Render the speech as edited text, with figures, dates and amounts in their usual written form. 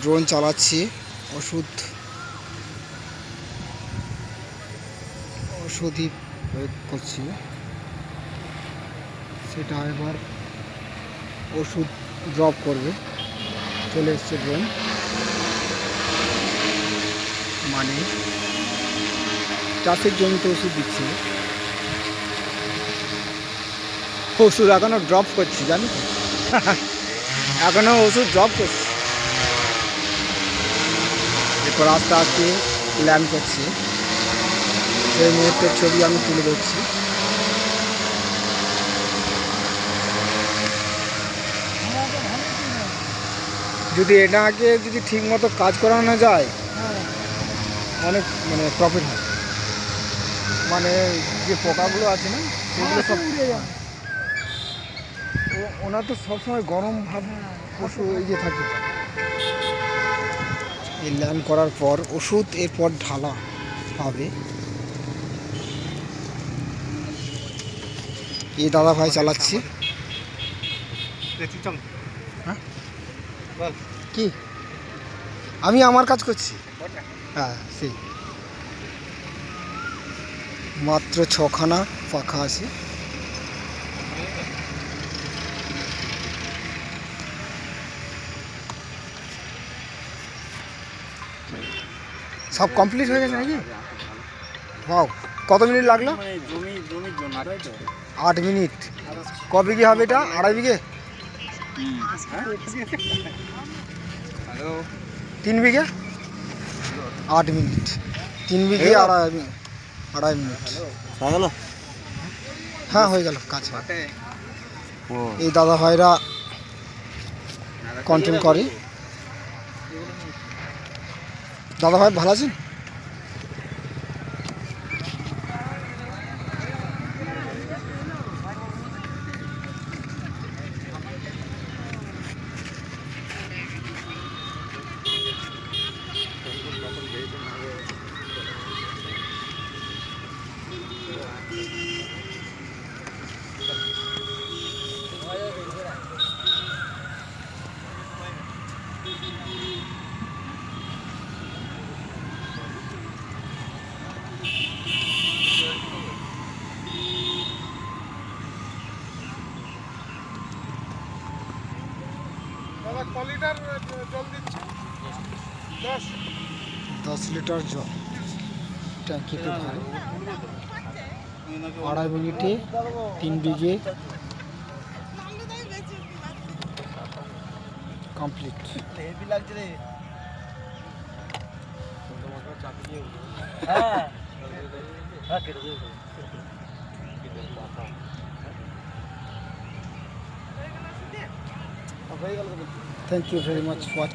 Drone চালাচ্ছি, ওষুধই প্রয়োগ করছি। সেটা এবার ওষুধ ড্রপ করবে। চলে এসছে ড্রোন, মানে চাষের জমিতে ওষুধ দিচ্ছে। ওষুধ এখনো ড্রপ করছি, জানি তো এখনো ওষুধ ড্রপ করছি। এরপর আস্তে আস্তে ল্যান্ড করছে। সেই মুহূর্তের ছবি আমি তুলে ধরছি। যদি এটাকে ঠিক মতো কাজ করানো যায়, অনেক প্রফিট হয়। যে পোকাগুলো আছে না, সেগুলো সব উড়ে যায়। ওনার তো সবসময় গরম ভাব পশু থাকে। এই ল্যান্ড করার পর ওষুধ এরপর ঢালা হবে। এই দাদা ভাই চালাচ্ছি। হ্যাঁ কি আমি আমার কাজ করছি। হ্যাঁ, সেই মাত্র 6খানা পাখা আছে। সব কমপ্লিট হয়ে গেছে নাকি? বাহ, কত মিনিট লাগলো? 8 মিনিট। ক বিঘে হবে এটা? 2.5 বিঘে? 3 বিঘে? 8 মিনিট। 3 বিঘে 2.5 মিনিট। হ্যাঁ, হয়ে গেল কাজ। এই দাদা ভাইরা কন্টেন্ট করে। দাদা ভাই ভালো আছেন? লিটার জল দিচ্ছে? 10 লিটার জল ট্যাঙ্কিতে ভরে। 2.5 মিনিটে 3 বিঘে complete. Thank you very much for